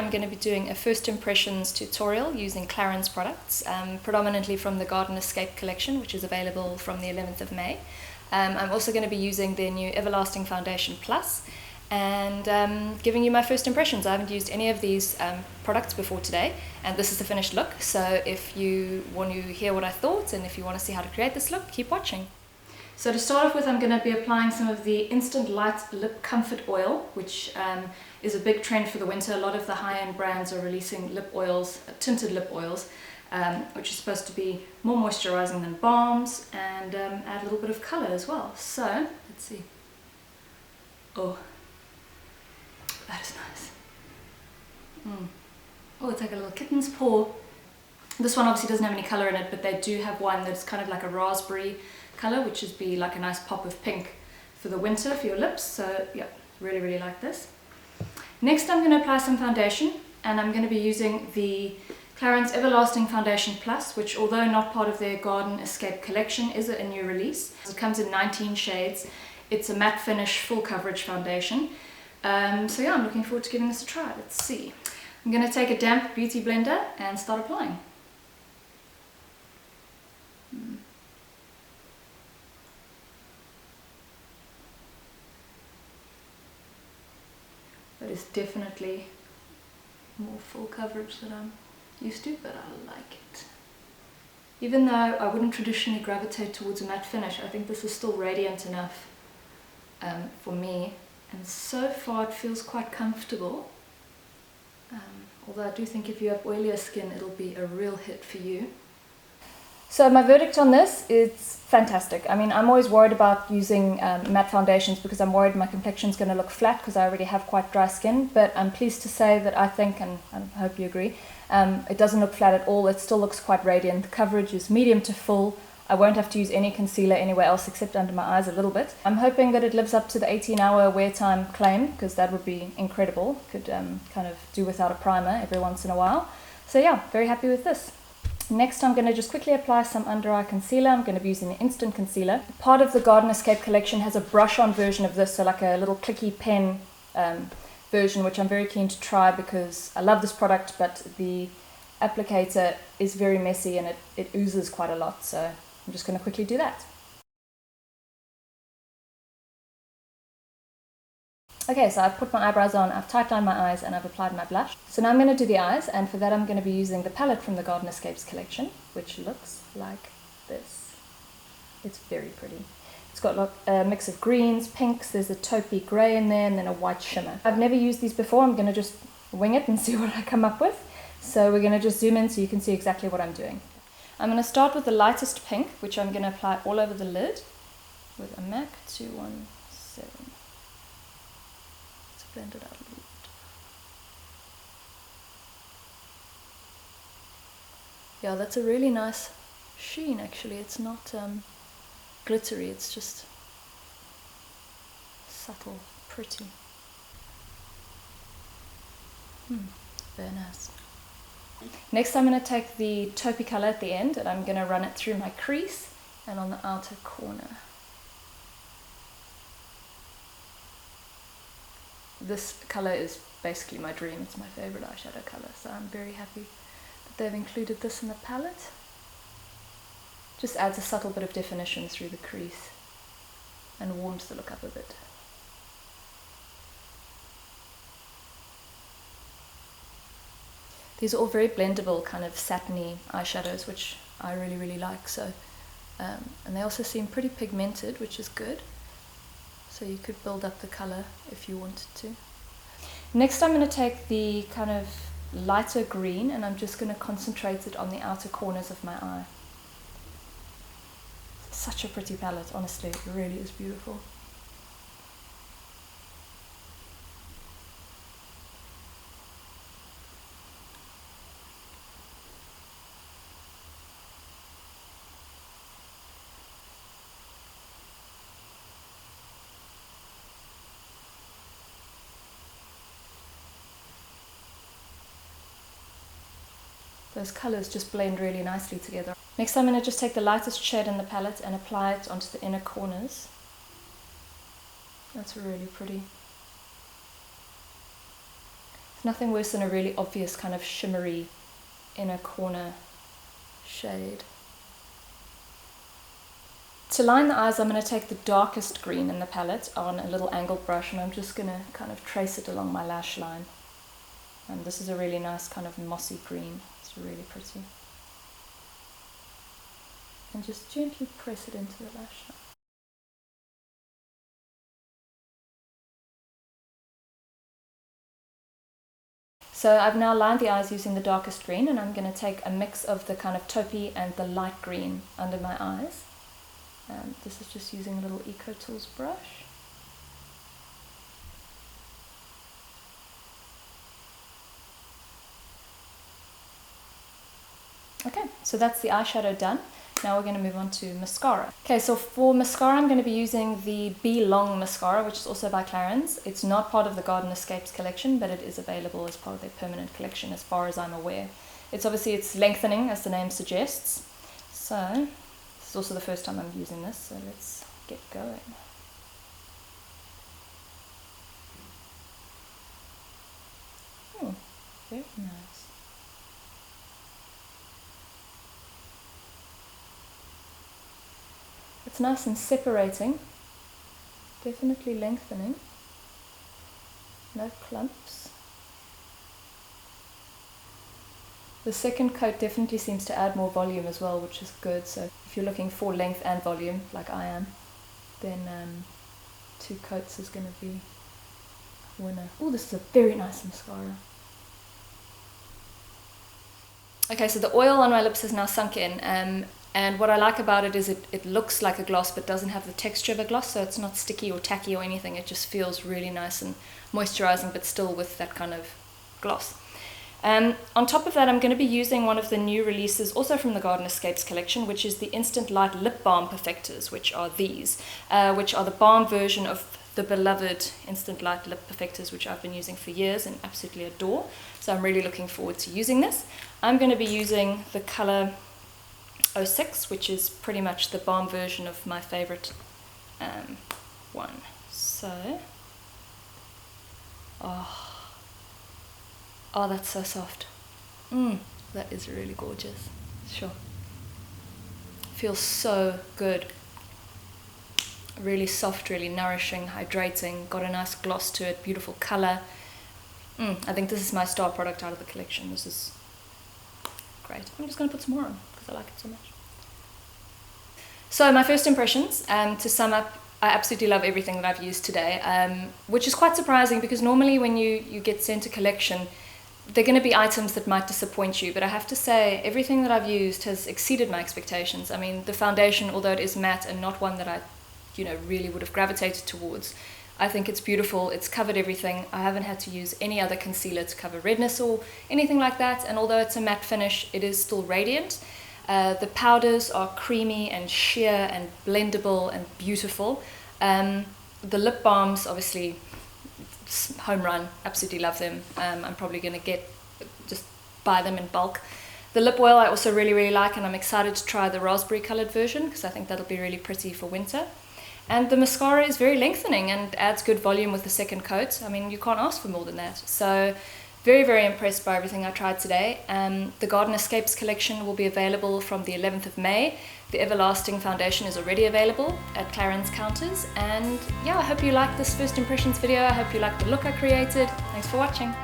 I'm going to be doing a first impressions tutorial using Clarins products, predominantly from the Garden ESCABE collection, which is available from the 11th of May. I'm also going to be using their new Everlasting Foundation Plus and giving you my first impressions. I haven't used any of these products before today, and this is the finished look. So if you want to hear what I thought and if you want to see how to create this look, keep watching. So to start off with, I'm going to be applying some of the Instant Light Lip Comfort Oil, which is a big trend for the winter. A lot of the high-end brands are releasing lip oils, tinted lip oils, which is supposed to be more moisturizing than balms and add a little bit of color as well. So let's see. Oh, that is nice. Oh, it's like a little kitten's paw. This one obviously doesn't have any color in it, but they do have one that's kind of like a raspberry color, which would be like a nice pop of pink for the winter for your lips. So yeah, really like this. Next, I'm going to apply some foundation, and I'm going to be using the Clarins Everlasting Foundation Plus, which, although not part of their Garden ESCABE collection, is a new release. It comes in 19 shades. It's a matte finish, full coverage foundation. So yeah, I'm looking forward to giving this a try. Let's see. I'm going to take a damp beauty blender and start applying. That is definitely more full coverage than I'm used to, but I like it. Even though I wouldn't traditionally gravitate towards a matte finish, I think this is still radiant enough for me, and so far it feels quite comfortable. Although I do think if you have oilier skin, it'll be a real hit for you. So my verdict on this is fantastic. I mean, I'm always worried about using matte foundations because I'm worried my complexion's going to look flat because I already have quite dry skin, but I'm pleased to say that I think, and I hope you agree, it doesn't look flat at all. It still looks quite radiant. The coverage is medium to full. I won't have to use any concealer anywhere else except under my eyes a little bit. I'm hoping that it lives up to the 18-hour wear time claim, because that would be incredible. Could kind of do without a primer every once in a while. So yeah, very happy with this. Next, I'm going to just quickly apply some under eye concealer. I'm going to be using the Instant Concealer. Part of the Garden ESCABE collection has a brush-on version of this, so like a little clicky pen version, which I'm very keen to try because I love this product, but the applicator is very messy and it oozes quite a lot, so I'm just going to quickly do that. Okay, so I've put my eyebrows on, I've tight lined my eyes, and I've applied my blush. So now I'm going to do the eyes, and for that I'm going to be using the palette from the Garden ESCAPE's collection, which looks like this. It's very pretty. It's got a mix of greens, pinks, there's a taupey grey in there, and then a white shimmer. I've never used these before. I'm going to just wing it and see what I come up with. So we're going to just zoom in so you can see exactly what I'm doing. I'm going to start with the lightest pink, which I'm going to apply all over the lid with a MAC 217. Blend it out a little bit. Yeah, that's a really nice sheen actually. It's not glittery, it's just subtle, pretty. Very nice. Next I'm going to take the taupey color at the end and I'm going to run it through my crease and on the outer corner. This colour is basically my dream. It's my favourite eyeshadow colour, so I'm very happy that they've included this in the palette. Just adds a subtle bit of definition through the crease and warms the look up a bit. These are all very blendable, kind of satiny eyeshadows, which I really like. So, and they also seem pretty pigmented, which is good. So you could build up the colour if you wanted to. Next I'm going to take the kind of lighter green and I'm just going to concentrate it on the outer corners of my eye. Such a pretty palette, honestly, it really is beautiful. Those colours just blend really nicely together. Next I'm going to just take the lightest shade in the palette and apply it onto the inner corners. That's really pretty. Nothing worse than a really obvious kind of shimmery inner corner shade. To line the eyes, I'm going to take the darkest green in the palette on a little angled brush, and I'm just going to kind of trace it along my lash line. And this is a really nice kind of mossy green. It's really pretty. And just gently press it into the lash line. So I've now lined the eyes using the darkest green, and I'm going to take a mix of the kind of taupey and the light green under my eyes. This is just using a little Eco Tools brush. Okay, so that's the eyeshadow done. Now we're going to move on to mascara. Okay, so for mascara I'm going to be using the BALM mascara, which is also by Clarins. It's not part of the Garden Escapes collection, but it is available as part of their permanent collection as far as I'm aware. It's lengthening, as the name suggests. So this is also the first time I'm using this, so let's get going. Oh, very nice. It's nice and separating, definitely lengthening, no clumps. The second coat definitely seems to add more volume as well, which is good. So if you're looking for length and volume, like I am, then 2 coats is going to be a winner. Oh, this is a very nice mascara. Okay, so the oil on my lips has now sunk in, and what I like about it is it looks like a gloss but doesn't have the texture of a gloss, so it's not sticky or tacky or anything. It just feels really nice and moisturizing, but still with that kind of gloss. On top of that, I'm going to be using one of the new releases, also from the Garden Escapes collection, which is the Instant Light Lip Balm Perfectors, which are these, which are the balm version of the beloved Instant Light Lip Perfectors, which I've been using for years and absolutely adore. So I'm really looking forward to using this. I'm going to be using the color 06, which is pretty much the balm version of my favorite one. So, oh, that's so soft. That is really gorgeous. Sure. Feels so good. Really soft, really nourishing, hydrating, got a nice gloss to it, beautiful color. I think this is my star product out of the collection. This is great. I'm just going to put some more on because I like it so much. So my first impressions, to sum up, I absolutely love everything that I've used today, which is quite surprising because normally when you get sent a collection, they're going to be items that might disappoint you, but I have to say everything that I've used has exceeded my expectations. I mean, the foundation, although it is matte and not one that I really would have gravitated towards, I think it's beautiful. It's covered everything. I haven't had to use any other concealer to cover redness or anything like that, and although it's a matte finish, it is still radiant. The powders are creamy and sheer and blendable and beautiful. The lip balms, obviously, home run, absolutely love them. I'm probably going to just buy them in bulk. The lip oil I also really, really like, and I'm excited to try the raspberry coloured version because I think that'll be really pretty for winter. And the mascara is very lengthening and adds good volume with the second coat. I mean, you can't ask for more than that. So very, very impressed by everything I tried today. The Garden Escapes collection will be available from the 11th of May. The Everlasting Foundation is already available at Clarins counters. And yeah, I hope you liked this first impressions video. I hope you liked the look I created. Thanks for watching.